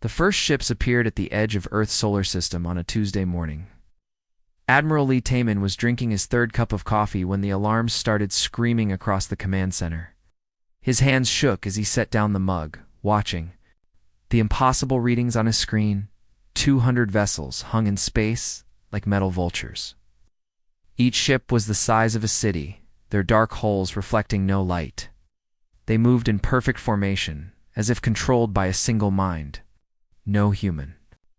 The first ships appeared at the edge of Earth's solar system on a Tuesday morning. Admiral Lee Taman was drinking his third cup of coffee when the alarms started screaming across the command center. His hands shook as he set down the mug, watching. The impossible readings on his screen, 200 vessels hung in space like metal vultures. Each ship was the size of a city, their dark hulls reflecting no light. They moved in perfect formation, as if controlled by a single mind. No human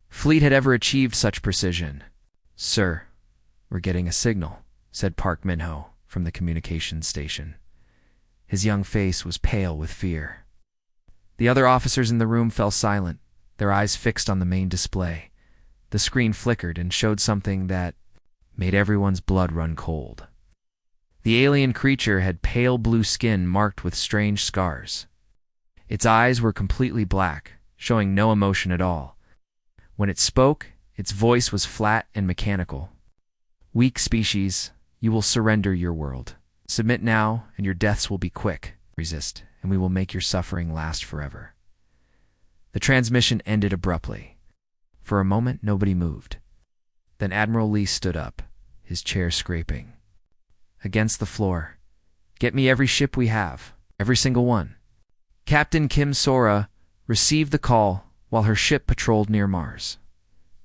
fleet had ever achieved such precision. "Sir, we're getting a signal," said Park Min-ho from the communications station. His young face was pale with fear. The other officers in the room fell silent, their eyes fixed on the main display. The screen flickered and showed something that made everyone's blood run cold. The alien creature had pale blue skin marked with strange scars. Its eyes were completely black, showing no emotion at all. When it spoke, its voice was flat and mechanical. "Weak species, you will surrender your world. Submit now, and your deaths will be quick. Resist, and we will make your suffering last forever." The transmission ended abruptly. For a moment, nobody moved. Then Admiral Lee stood up, his chair scraping against the floor. "Get me every ship we have, every single one." Captain Kim Sora received the call while her ship patrolled near Mars.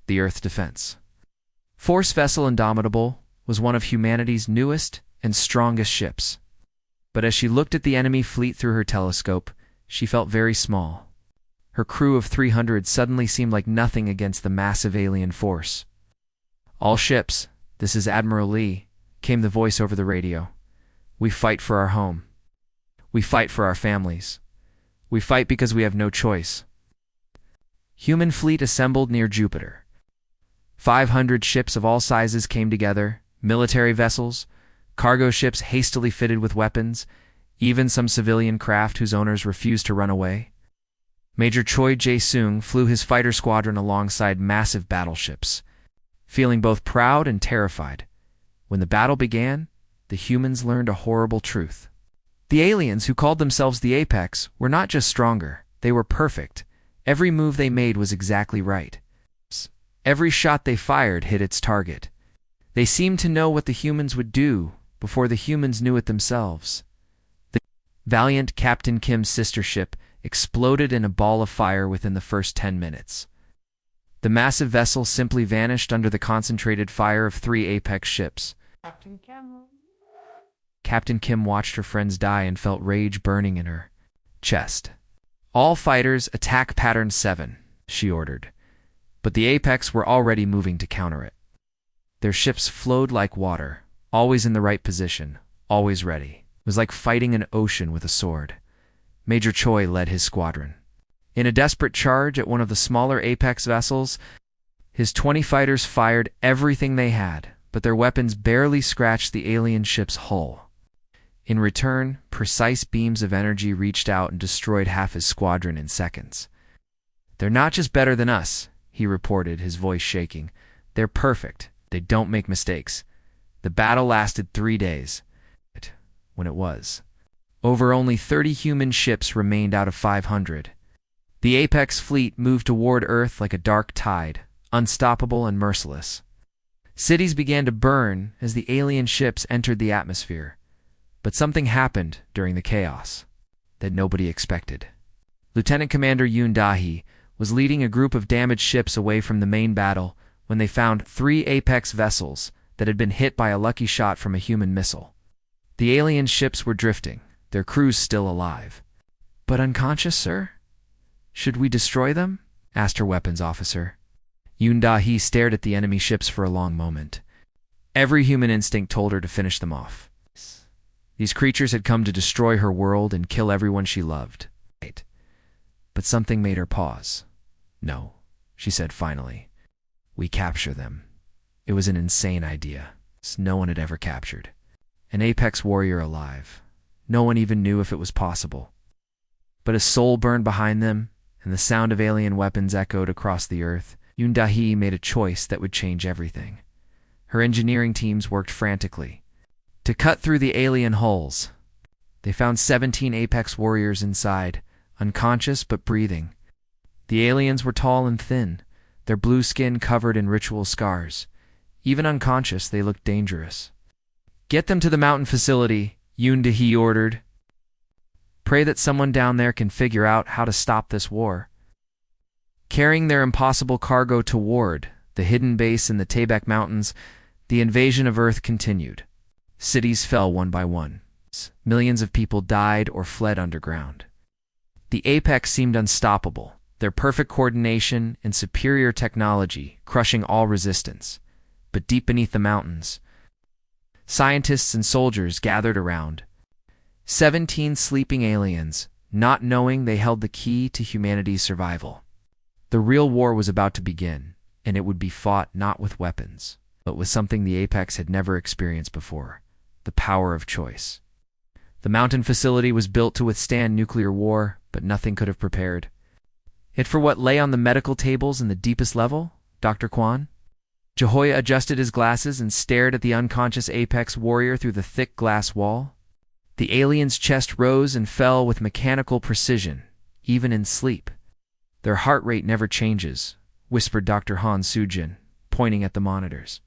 The Earth Defense Force Vessel Indomitable was one of humanity's newest and strongest ships. But as she looked at the enemy fleet through her telescope, she felt very small. Her crew of 300 suddenly seemed like nothing against the massive alien force. "All ships, this is Admiral Lee," came the voice over the radio. "We fight for our home. We fight for our families. We fight because we have no choice." Human fleet assembled near Jupiter. 500 ships of all sizes came together, military vessels, cargo ships hastily fitted with weapons, even some civilian craft whose owners refused to run away. Major Choi Jae-sung flew his fighter squadron alongside massive battleships, feeling both proud and terrified. When the battle began, the humans learned a horrible truth. The aliens, who called themselves the Apex, were not just stronger, they were perfect. Every move they made was exactly right. Every shot they fired hit its target. They seemed to know what the humans would do before the humans knew it themselves. The valiant Captain Kim's sister ship exploded in a ball of fire within the first 10 minutes. The massive vessel simply vanished under the concentrated fire of 3 Apex ships. Captain Kim watched her friends die and felt rage burning in her chest. "All fighters attack pattern 7, she ordered. But the Apex were already moving to counter it. Their ships flowed like water, always in the right position, always ready. It was like fighting an ocean with a sword. Major Choi led his squadron. In a desperate charge at one of the smaller Apex vessels, his 20 fighters fired everything they had, but their weapons barely scratched the alien ship's hull. In return, precise beams of energy reached out and destroyed half his squadron in seconds. "They're not just better than us," he reported, his voice shaking. "They're perfect. They don't make mistakes." The battle lasted 3 days. When it was over, only 30 human ships remained out of 500. The Apex fleet moved toward Earth like a dark tide, unstoppable and merciless. Cities began to burn as the alien ships entered the atmosphere. But something happened during the chaos that nobody expected. Lieutenant Commander Yoon Da-hee was leading a group of damaged ships away from the main battle when they found 3 Apex vessels that had been hit by a lucky shot from a human missile. The alien ships were drifting, their crews still alive. "But unconscious, sir? Should we destroy them?" asked her weapons officer. Yoon Da-hee stared at the enemy ships for a long moment. Every human instinct told her to finish them off. These creatures had come to destroy her world and kill everyone she loved. But something made her pause. "No," she said finally. "We capture them." It was an insane idea. No one had ever captured an Apex warrior alive. No one even knew if it was possible. But as soul burned behind them, and the sound of alien weapons echoed across the Earth, Yoon Da-hee made a choice that would change everything. Her engineering teams worked frantically to cut through the alien hulls. They found 17 Apex warriors inside, unconscious but breathing. The aliens were tall and thin, their blue skin covered in ritual scars. Even unconscious, they looked dangerous. "Get them to the mountain facility," Yoon-Dahi ordered. "Pray that someone down there can figure out how to stop this war." Carrying their impossible cargo toward the hidden base in the Taebaek Mountains, the invasion of Earth continued. Cities fell one by one. Millions of people died or fled underground. The Apex seemed unstoppable, their perfect coordination and superior technology crushing all resistance. But deep beneath the mountains, scientists and soldiers gathered around. 17 sleeping aliens, not knowing they held the key to humanity's survival. The real war was about to begin, and it would be fought not with weapons, but with something the Apex had never experienced before: the power of choice. The mountain facility was built to withstand nuclear war, but nothing could have prepared it for what lay on the medical tables in the deepest level. Dr. Kwan? Jehoya adjusted his glasses and stared at the unconscious Apex warrior through the thick glass wall. The alien's chest rose and fell with mechanical precision, even in sleep. "Their heart rate never changes," whispered Dr. Han Sujin, pointing at the monitors.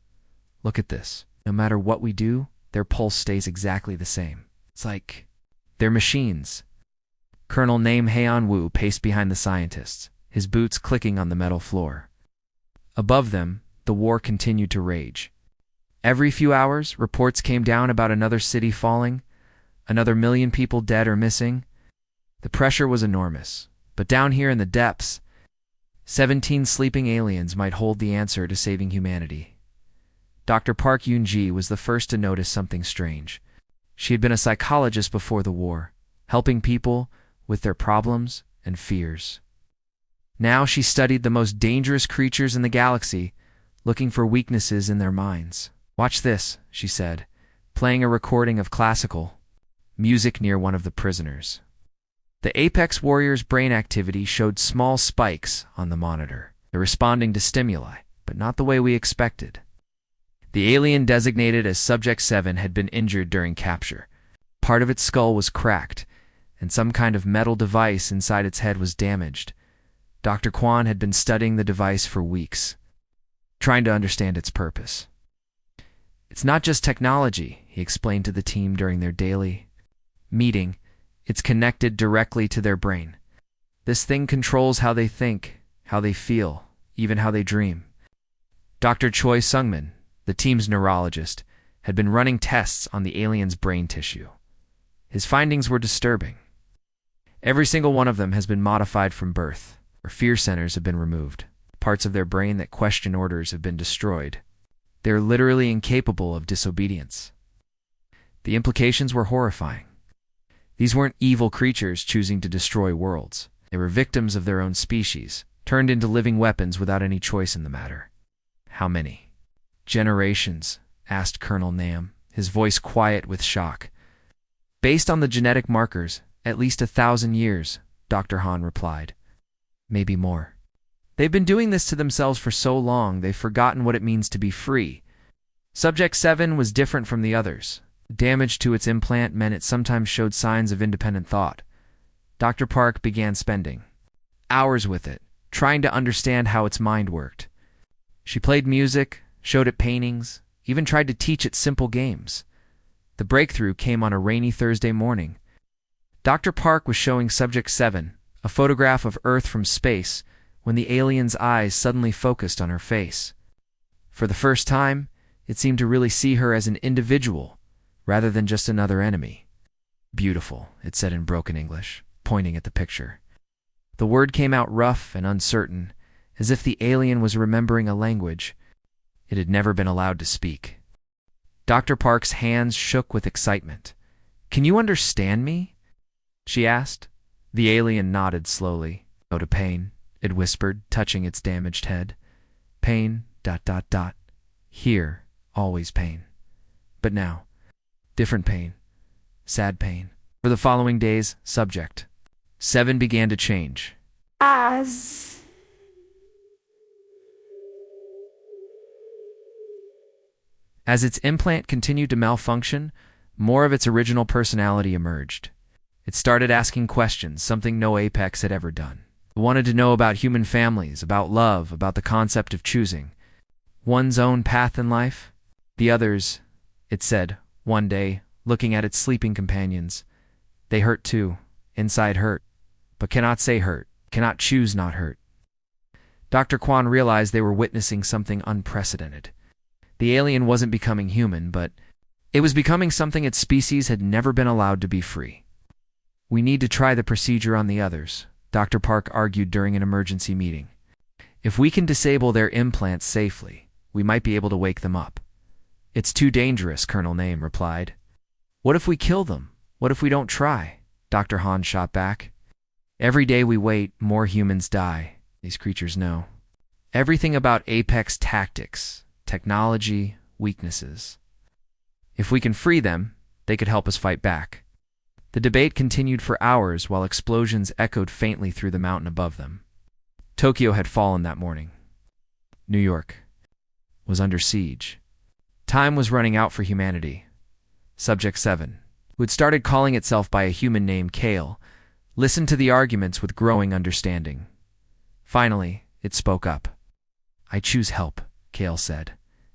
"Look at this. No matter what we do, their pulse stays exactly the same. It's like they're machines." Colonel Name Heian Wu paced behind the scientists, his boots clicking on the metal floor. Above them, the war continued to rage. Every few hours, reports came down about another city falling, another million people dead or missing. The pressure was enormous, but down here in the depths, 17 sleeping aliens might hold the answer to saving humanity. Dr. Park Yoon-ji was the first to notice something strange. She had been a psychologist before the war, helping people with their problems and fears. Now she studied the most dangerous creatures in the galaxy, looking for weaknesses in their minds. "Watch this," she said, playing a recording of classical music near one of the prisoners. The Apex warrior's brain activity showed small spikes on the monitor. They're responding to stimuli, but not the way we expected. The alien designated as Subject 7 had been injured during capture. Part of its skull was cracked, and some kind of metal device inside its head was damaged. Dr. Kwan had been studying the device for weeks, trying to understand its purpose. "It's not just technology," he explained to the team during their daily meeting. "It's connected directly to their brain. This thing controls how they think, how they feel, even how they dream." Dr. Choi Sungmin, the team's neurologist, had been running tests on the alien's brain tissue. His findings were disturbing. Every single one of them has been modified from birth. Their fear centers have been removed. Parts of their brain that question orders have been destroyed. They are literally incapable of disobedience. The implications were horrifying. These weren't evil creatures choosing to destroy worlds. They were victims of their own species, turned into living weapons without any choice in the matter. "How many generations?" asked Colonel Nam, his voice quiet with shock. "Based on the genetic markers, at least 1,000 years, Dr. Han replied. "Maybe more. They've been doing this to themselves for so long, they've forgotten what it means to be free." Subject 7 was different from the others. Damage to its implant meant it sometimes showed signs of independent thought. Dr. Park began spending hours with it, trying to understand how its mind worked. She played music, showed it paintings, even tried to teach it simple games. The breakthrough came on a rainy Thursday morning. Dr. Park was showing Subject 7 a photograph of Earth from space when the alien's eyes suddenly focused on her face. For the first time, it seemed to really see her as an individual, rather than just another enemy. "Beautiful," it said in broken English, pointing at the picture. The word came out rough and uncertain, as if the alien was remembering a language it had never been allowed to speak. Dr. Park's hands shook with excitement. "Can you understand me?" she asked. The alien nodded slowly. "Go to pain," it whispered, touching its damaged head. "Pain, ... Here, always pain. But now, different pain. Sad pain." For the following days, Subject 7 began to change. As its implant continued to malfunction, more of its original personality emerged. It started asking questions, something no Apex had ever done. It wanted to know about human families, about love, about the concept of choosing one's own path in life. The others, it said, one day, looking at its sleeping companions, they hurt too, inside hurt, but cannot say hurt, cannot choose not hurt. Dr. Kwan realized they were witnessing something unprecedented. The alien wasn't becoming human, but it was becoming something its species had never been allowed to be free. We need to try the procedure on the others, Dr. Park argued during an emergency meeting. If we can disable their implants safely, we might be able to wake them up. It's too dangerous, Colonel Name replied. What if we kill them? What if we don't try? Dr. Han shot back. Every day we wait, more humans die. These creatures know everything about Apex tactics, technology, weaknesses. If we can free them, they could help us fight back. The debate continued for hours while explosions echoed faintly through the mountain above them. Tokyo had fallen that morning. New York was under siege. Time was running out for humanity. Subject 7, who had started calling itself by a human named Kale, listened to the arguments with growing understanding. Finally, it spoke up. I choose help, Kale said,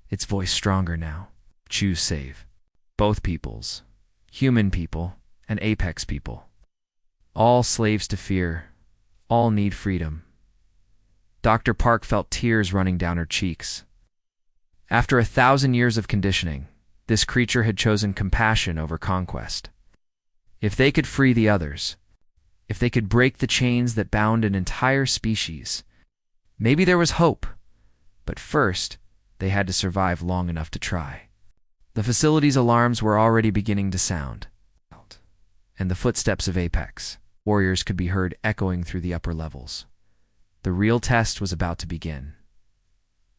its voice stronger now. Choose save. Both peoples, human people and Apex people. All slaves to fear, all need freedom. Dr. Park felt tears running down her cheeks. After 1,000 years of conditioning, this creature had chosen compassion over conquest. If they could free the others, if they could break the chains that bound an entire species, maybe there was hope. But first, they had to survive long enough to try. The facility's alarms were already beginning to sound, and the footsteps of Apex warriors could be heard echoing through the upper levels. The real test was about to begin.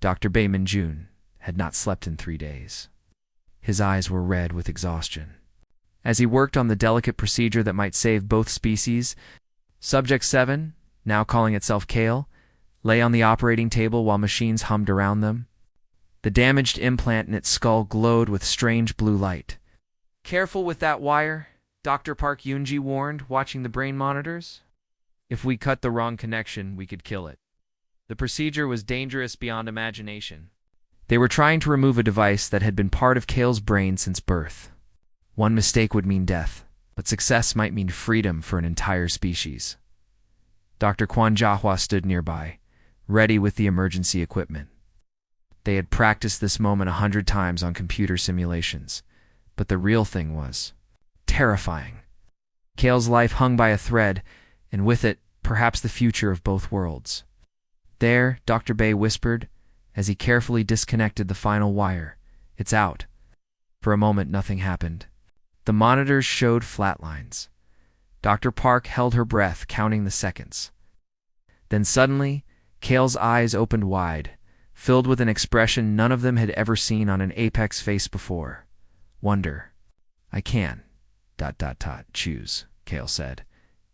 Dr. Bayman Jun had not slept in 3 days. His eyes were red with exhaustion. As he worked on the delicate procedure that might save both species, Subject 7, now calling itself Kale, lay on the operating table while machines hummed around them. The damaged implant in its skull glowed with strange blue light. Careful with that wire, Dr. Park Yoonji warned, watching the brain monitors. If we cut the wrong connection, we could kill it. The procedure was dangerous beyond imagination. They were trying to remove a device that had been part of Kale's brain since birth. One mistake would mean death, but success might mean freedom for an entire species. Dr. Kwan Jiahua stood nearby, ready with the emergency equipment. They had practiced this moment 100 times on computer simulations, but the real thing was terrifying. Kale's life hung by a thread, and with it, perhaps the future of both worlds. There, Dr. Bay whispered, as he carefully disconnected the final wire. It's out. For a moment, nothing happened. The monitors showed flat lines. Dr. Park held her breath, counting the seconds. Then suddenly, Kale's eyes opened wide, filled with an expression none of them had ever seen on an Apex face before. Wonder. I can. ... choose, Kale said,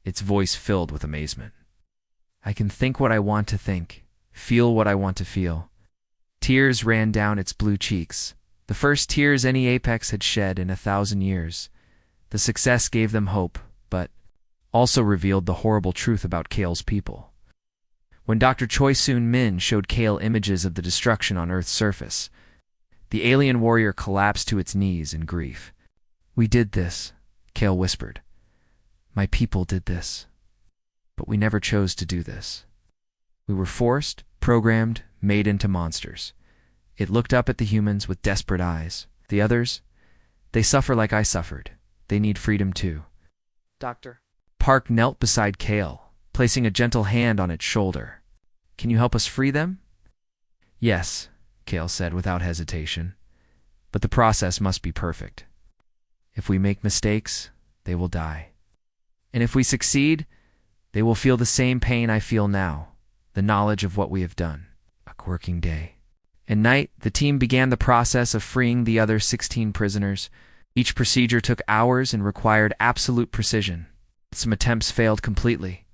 its voice filled with amazement. I can think what I want to think, feel what I want to feel. Tears ran down its blue cheeks, the first tears any Apex had shed in 1,000 years. The success gave them hope, but also revealed the horrible truth about Kale's people. When Dr. Choi Soon-min showed Kale images of the destruction on Earth's surface, the alien warrior collapsed to its knees in grief. We did this, Kale whispered. My people did this. But we never chose to do this. We were forced, programmed, made into monsters. It looked up at the humans with desperate eyes. The others, they suffer like I suffered. They need freedom too. Doctor. Park knelt beside Kale, placing a gentle hand on its shoulder. Can you help us free them? Yes, Kale said without hesitation. But the process must be perfect. If we make mistakes, they will die. And if we succeed, they will feel the same pain I feel now, the knowledge of what we have done. A working day. At night, the team began the process of freeing the other 16 prisoners. Each procedure took hours and required absolute precision. Some attempts failed completely.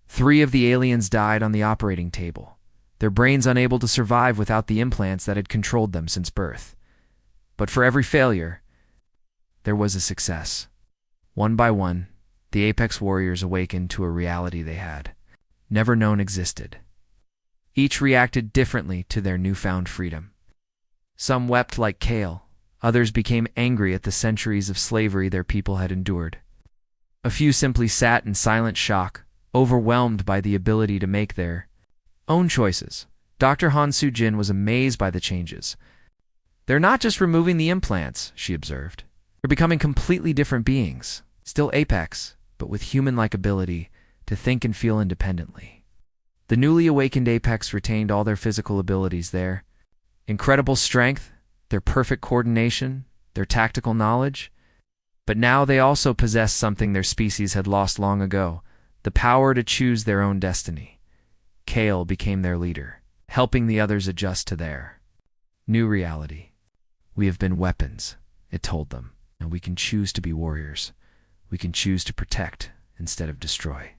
3 of the aliens died on the operating table, their brains unable to survive without the implants that had controlled them since birth. But for every failure, there was a success. One by one, the Apex warriors awakened to a reality they had never known existed. Each reacted differently to their newfound freedom. Some wept like Kale, others became angry at the centuries of slavery their people had endured. A few simply sat in silent shock, overwhelmed by the ability to make their own choices. Dr. Han Soo-jin was amazed by the changes. "They're not just removing the implants," she observed. "They're becoming completely different beings, still apex, but with human-like ability to think and feel independently." The newly awakened apex retained all their physical abilities there. Incredible strength, their perfect coordination, their tactical knowledge. But now they also possessed something their species had lost long ago, the power to choose their own destiny. Kale became their leader, helping the others adjust to their new reality. "We have been weapons," it told them, "and we can choose to be warriors. We can choose to protect instead of destroy."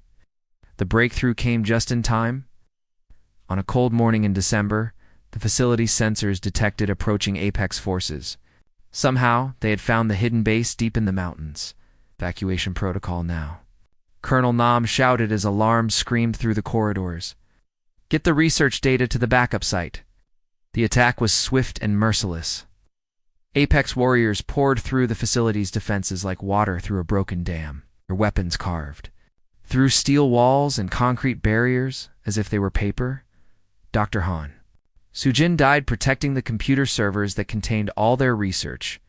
The breakthrough came just in time. On a cold morning in December, the facility's sensors detected approaching apex forces. Somehow, they had found the hidden base deep in the mountains. Evacuation protocol now. Colonel Nam shouted as alarms screamed through the corridors. "Get the research data to the backup site." The attack was swift and merciless. Apex warriors poured through the facility's defenses like water through a broken dam, their weapons carved through steel walls and concrete barriers as if they were paper. Dr. Han Soo-jin died protecting the computer servers that contained all their research.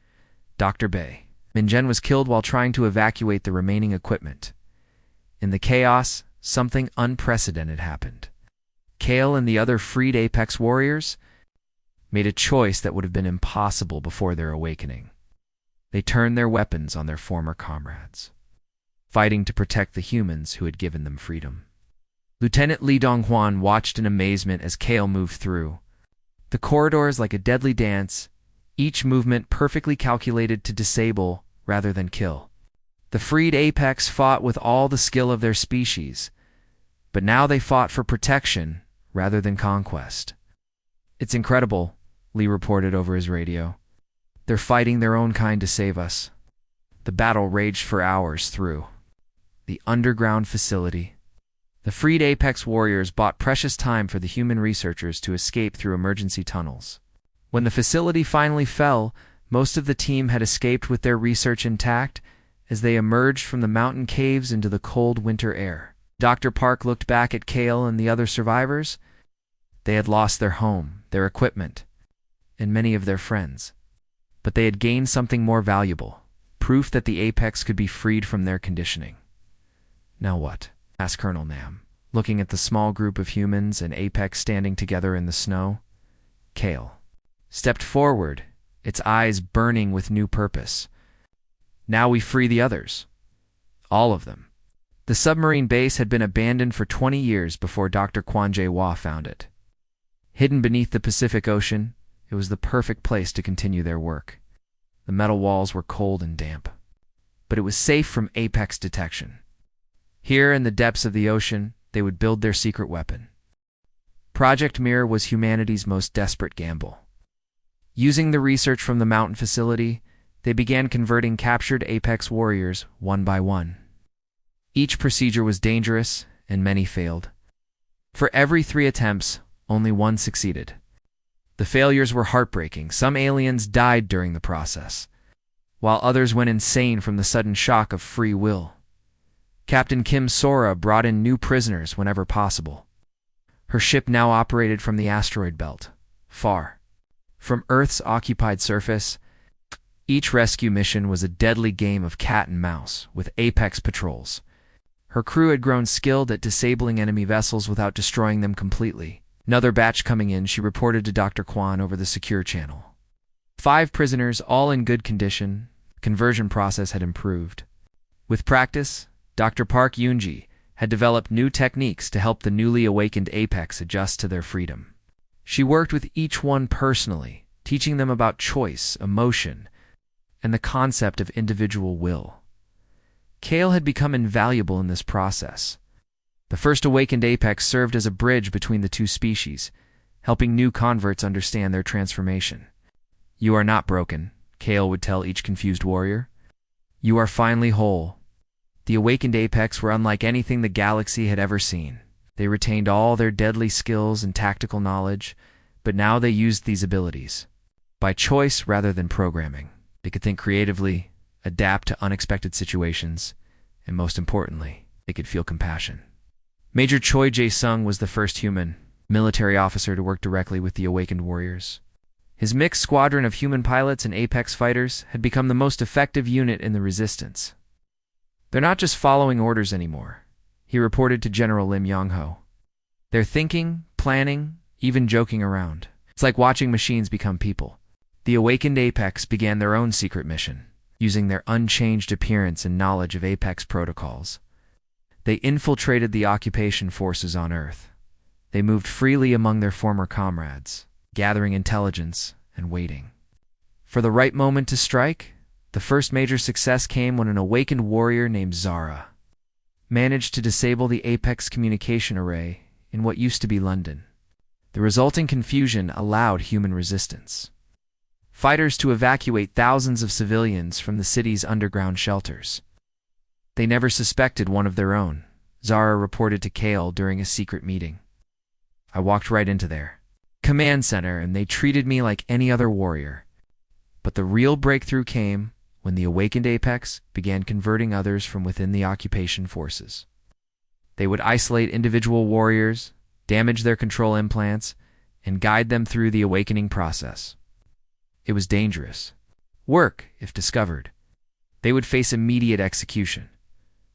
Dr. Bae Min-jen was killed while trying to evacuate the remaining equipment. In the chaos, something unprecedented happened. Kale and the other freed Apex warriors made a choice that would have been impossible before their awakening. They turned their weapons on their former comrades, fighting to protect the humans who had given them freedom. Lieutenant Lee Dong-hwan watched in amazement as Kale moved through the corridors like a deadly dance, each movement perfectly calculated to disable rather than kill. The freed Apex fought with all the skill of their species, but now they fought for protection rather than conquest. "It's incredible," Lee reported over his radio. "They're fighting their own kind to save us." The battle raged for hours through the underground facility. The freed Apex warriors bought precious time for the human researchers to escape through emergency tunnels. When the facility finally fell, most of the team had escaped with their research intact as they emerged from the mountain caves into the cold winter air. Dr. Park looked back at Kale and the other survivors. They had lost their home, their equipment, and many of their friends. But they had gained something more valuable, proof that the Apex could be freed from their conditioning. "Now what?" asked Colonel Nam, looking at the small group of humans and Apex standing together in the snow. Kale stepped forward, its eyes burning with new purpose. "Now we free the others. All of them." The submarine base had been abandoned for 20 years before Dr. Kwon Jae-wha found it. Hidden beneath the Pacific Ocean, it was the perfect place to continue their work. The metal walls were cold and damp, but it was safe from Apex detection. Here in the depths of the ocean, they would build their secret weapon. Project Mirror was humanity's most desperate gamble. Using the research from the mountain facility, they began converting captured Apex warriors one by one. Each procedure was dangerous, and many failed. For every 3 attempts, only 1 succeeded. The failures were heartbreaking. Some aliens died during the process, while others went insane from the sudden shock of free will. Captain Kim Sora brought in new prisoners whenever possible. Her ship now operated from the asteroid belt, far from Earth's occupied surface. Each rescue mission was a deadly game of cat and mouse, with Apex patrols. Her crew had grown skilled at disabling enemy vessels without destroying them completely. Another batch coming in, she reported to Dr. Kwan over the secure channel. 5 prisoners, all in good condition. The conversion process had improved. With practice, Dr. Park Yoonji had developed new techniques to help the newly awakened Apex adjust to their freedom. She worked with each one personally, teaching them about choice, emotion, and the concept of individual will. Kale had become invaluable in this process. The first awakened Apex served as a bridge between the two species, helping new converts understand their transformation. "You are not broken," Kale would tell each confused warrior. "You are finally whole." The awakened Apex were unlike anything the galaxy had ever seen. They retained all their deadly skills and tactical knowledge, but now they used these abilities by choice rather than programming. They could think creatively, adapt to unexpected situations, and most importantly, they could feel compassion. Major Choi Jae-sung was the first human military officer to work directly with the awakened warriors. His mixed squadron of human pilots and apex fighters had become the most effective unit in the resistance. They're not just following orders anymore, he reported to General Lim Yong-ho. They're thinking, planning, even joking around. It's like watching machines become people. The awakened apex began their own secret mission, using their unchanged appearance and knowledge of apex protocols. They infiltrated the occupation forces on Earth. They moved freely among their former comrades, gathering intelligence and waiting for the right moment to strike. The first major success came when an awakened warrior named Zara managed to disable the apex communication array in what used to be London. The resulting confusion allowed human resistance fighters to evacuate thousands of civilians from the city's underground shelters. They never suspected one of their own, Zara reported to Kale during a secret meeting. I walked right into their command center and they treated me like any other warrior. But the real breakthrough came when the awakened apex began converting others from within the occupation forces. They would isolate individual warriors, damage their control implants, and guide them through the awakening process. It was dangerous work if discovered. They would face immediate execution.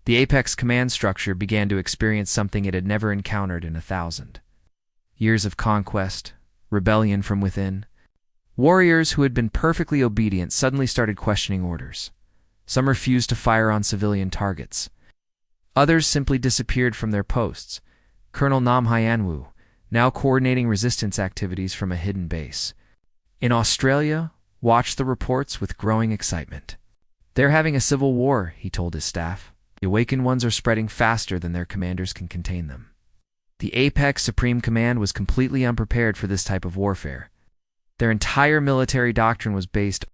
The apex command structure began to experience something it had never encountered in 1,000 years of conquest, rebellion from within. Warriors who had been perfectly obedient suddenly started questioning orders. Some refused to fire on civilian targets. Others simply disappeared from their posts. Colonel Nam Hyanwoo, now coordinating resistance activities from a hidden base in Australia, watched the reports with growing excitement. They're having a civil war, he told his staff. The awakened ones are spreading faster than their commanders can contain them. The Apex Supreme Command was completely unprepared for this type of warfare. Their entire military doctrine was based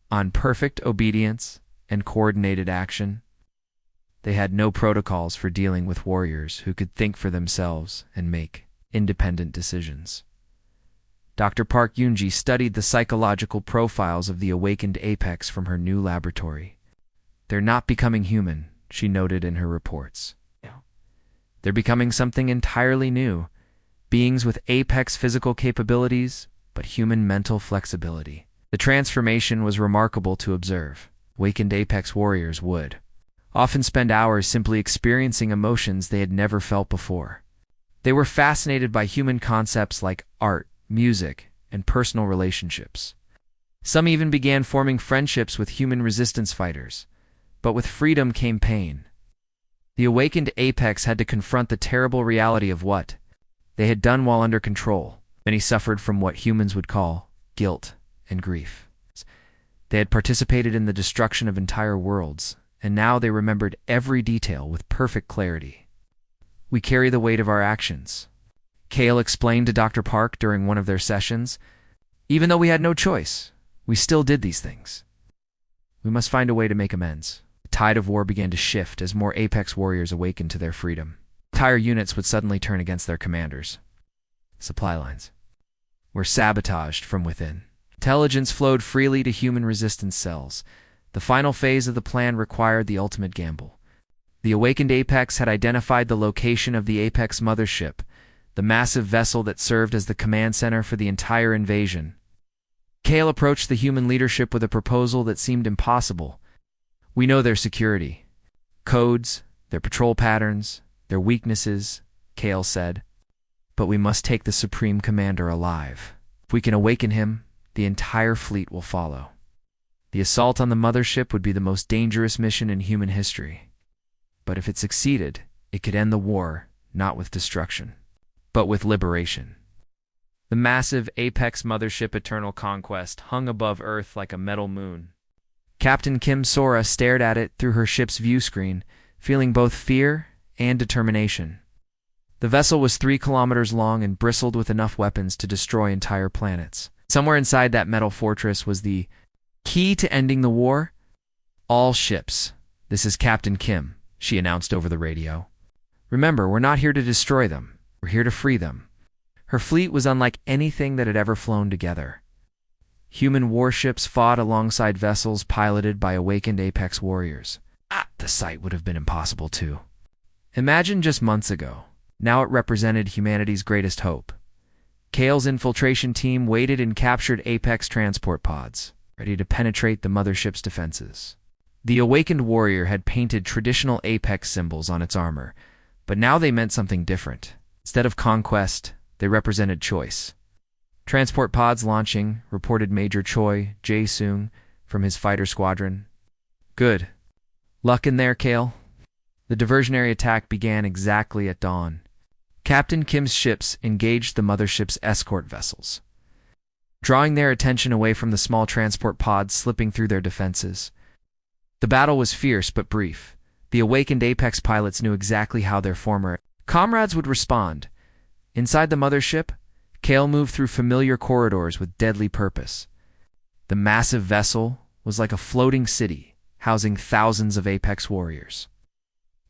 on perfect obedience and coordinated action. They had no protocols for dealing with warriors who could think for themselves and make independent decisions. Dr. Park Yoonji studied the psychological profiles of the awakened apex from her new laboratory. They're not becoming human, she noted in her reports. They're becoming something entirely new, beings with apex physical capabilities, but human mental flexibility. The transformation was remarkable to observe. Awakened apex warriors would often spend hours simply experiencing emotions they had never felt before. They were fascinated by human concepts like art, music, and personal relationships. Some even began forming friendships with human resistance fighters, but with freedom came pain. The awakened apex had to confront the terrible reality of what they had done while under control. Many suffered from what humans would call guilt and grief. They had participated in the destruction of entire worlds, and now they remembered every detail with perfect clarity. We carry the weight of our actions, Kale explained to Dr. Park during one of their sessions. Even though we had no choice, we still did these things. We must find a way to make amends. The tide of war began to shift as more apex warriors awakened to their freedom. Entire units would suddenly turn against their commanders. Supply lines were sabotaged from within. Intelligence flowed freely to human resistance cells. The final phase of the plan required the ultimate gamble. The awakened apex had identified the location of the apex mothership, the massive vessel that served as the command center for the entire invasion. Kale approached the human leadership with a proposal that seemed impossible. We know their security codes, their patrol patterns, their weaknesses, Kale said. But we must take the Supreme Commander alive. If we can awaken him, the entire fleet will follow. The assault on the mothership would be the most dangerous mission in human history. But if it succeeded, it could end the war, not with destruction, but with liberation. The massive Apex mothership Eternal Conquest hung above Earth like a metal moon. Captain Kim Sora stared at it through her ship's view screen, feeling both fear and determination. The vessel was 3 kilometers long and bristled with enough weapons to destroy entire planets. Somewhere inside that metal fortress was the key to ending the war. All ships. This is Captain Kim, she announced over the radio. Remember, we're not here to destroy them. We're here to free them. Her fleet was unlike anything that had ever flown together. Human warships fought alongside vessels piloted by awakened Apex warriors. The sight would have been impossible too. Imagine just months ago. Now it represented humanity's greatest hope. Kale's infiltration team waited and captured Apex transport pods, ready to penetrate the mothership's defenses. The awakened warrior had painted traditional Apex symbols on its armor, but now they meant something different. Instead of conquest, they represented choice. Transport pods launching, reported Major Choi Jae-sung from his fighter squadron. Good. Luck in there, Kale? The diversionary attack began exactly at dawn. Captain Kim's ships engaged the mothership's escort vessels, drawing their attention away from the small transport pods slipping through their defenses. The battle was fierce but brief. The awakened Apex pilots knew exactly how their former comrades would respond. Inside the mothership, Kale moved through familiar corridors with deadly purpose. The massive vessel was like a floating city, housing thousands of Apex warriors.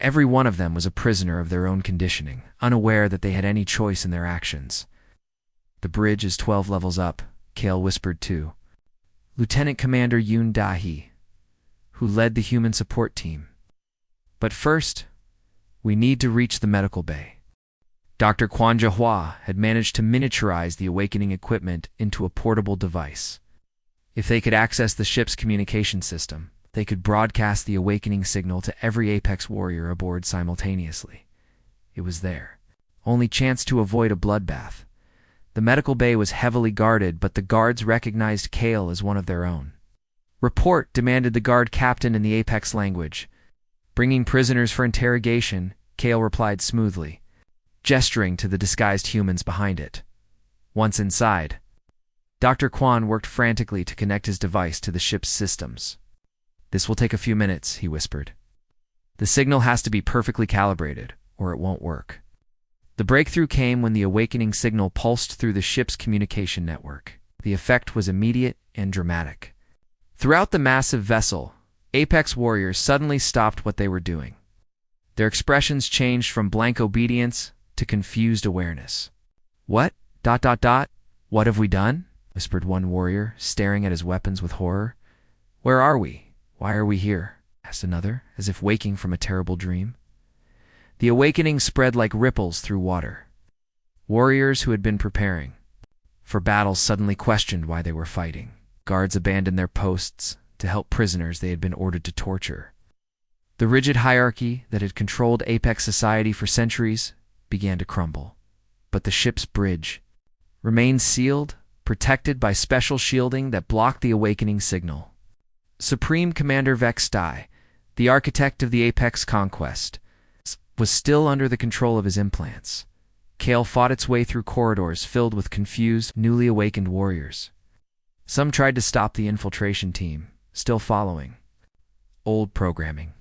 Every one of them was a prisoner of their own conditioning, unaware that they had any choice in their actions. The bridge is 12 levels up, Kale whispered to Lieutenant Commander Yoon Da-hee, who led the human support team. But first, we need to reach the medical bay. Dr. Kwon Ja-hwa had managed to miniaturize the awakening equipment into a portable device. If they could access the ship's communication system, they could broadcast the awakening signal to every Apex warrior aboard simultaneously. It was there. Only chance to avoid a bloodbath. The medical bay was heavily guarded, but the guards recognized Kale as one of their own. Report, demanded the guard captain in the Apex language. Bringing prisoners for interrogation, Kale replied smoothly, gesturing to the disguised humans behind it. Once inside, Dr. Kwon worked frantically to connect his device to the ship's systems. This will take a few minutes, he whispered. The signal has to be perfectly calibrated, or it won't work. The breakthrough came when the awakening signal pulsed through the ship's communication network. The effect was immediate and dramatic. Throughout the massive vessel, Apex warriors suddenly stopped what they were doing. Their expressions changed from blank obedience to confused awareness. What? What have we done? Whispered one warrior, staring at his weapons with horror. Where are we? Why are we here? Asked another, as if waking from a terrible dream. The awakening spread like ripples through water. Warriors who had been preparing for battle suddenly questioned why they were fighting. Guards abandoned their posts to help prisoners they had been ordered to torture. The rigid hierarchy that had controlled Apex society for centuries began to crumble. But the ship's bridge remained sealed, protected by special shielding that blocked the awakening signal. Supreme Commander Vex Dai, the architect of the Apex conquest, was still under the control of his implants. Kale fought its way through corridors filled with confused, newly awakened warriors. Some tried to stop the infiltration team, still following old programming.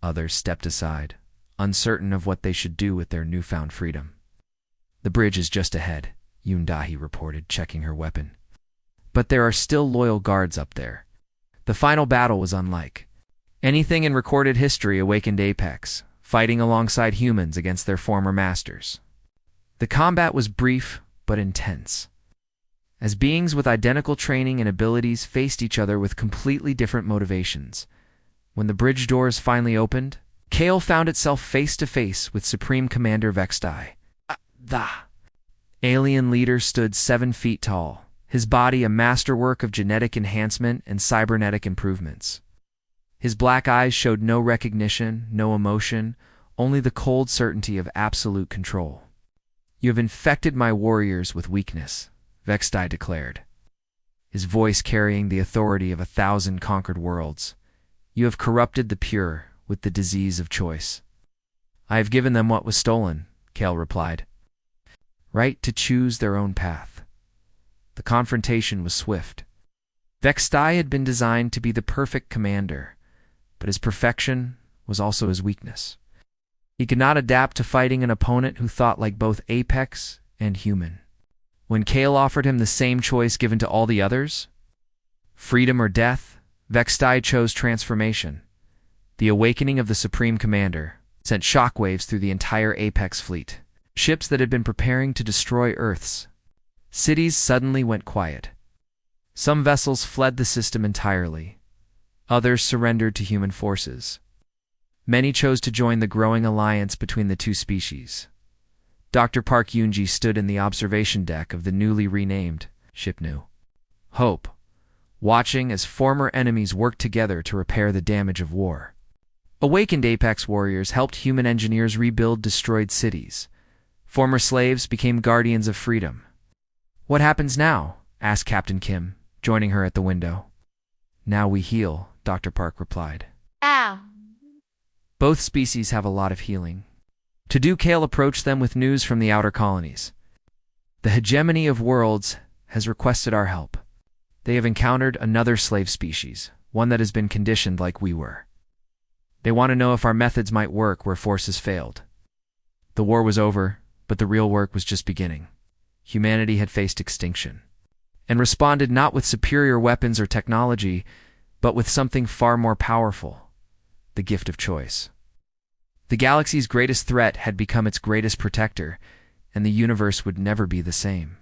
Others stepped aside, uncertain of what they should do with their newfound freedom. The bridge is just ahead, Yoon Da-hee reported, checking her weapon. But there are still loyal guards up there. The final battle was unlike anything in recorded history. Awakened Apex, fighting alongside humans against their former masters. The combat was brief but intense, as beings with identical training and abilities faced each other with completely different motivations. When the bridge doors finally opened, Kale found itself face to face with Supreme Commander Vex Dai. The alien leader stood 7 feet tall, his body a masterwork of genetic enhancement and cybernetic improvements. His black eyes showed no recognition, no emotion, only the cold certainty of absolute control. You have infected my warriors with weakness, Vex Dai declared, his voice carrying the authority of 1,000 conquered worlds. You have corrupted the pure with the disease of choice. I have given them what was stolen, Kale replied. Right to choose their own path. The confrontation was swift. Vex Dai had been designed to be the perfect commander, but his perfection was also his weakness. He could not adapt to fighting an opponent who thought like both Apex and human. When Kale offered him the same choice given to all the others, freedom or death, Vex Dai chose transformation. The awakening of the Supreme Commander sent shockwaves through the entire Apex fleet. ships that had been preparing to destroy Earth's cities suddenly went quiet. Some vessels fled the system entirely. Others surrendered to human forces. Many chose to join the growing alliance between the two species. Dr. Park Yoonji stood in the observation deck of the newly renamed Ship New Hope, watching as former enemies worked together to repair the damage of war. Awakened Apex warriors helped human engineers rebuild destroyed cities. Former slaves became guardians of freedom. "What happens now?" asked Captain Kim, joining her at the window. "Now we heal," Dr. Park replied. Ow. "Both species have a lot of healing to do." Kale approached them with news from the outer colonies. "The hegemony of worlds has requested our help. They have encountered another slave species, one that has been conditioned like we were. They want to know if our methods might work where forces failed." The war was over, but the real work was just beginning. Humanity had faced extinction and responded not with superior weapons or technology, but with something far more powerful: the gift of choice. The galaxy's greatest threat had become its greatest protector, and the universe would never be the same.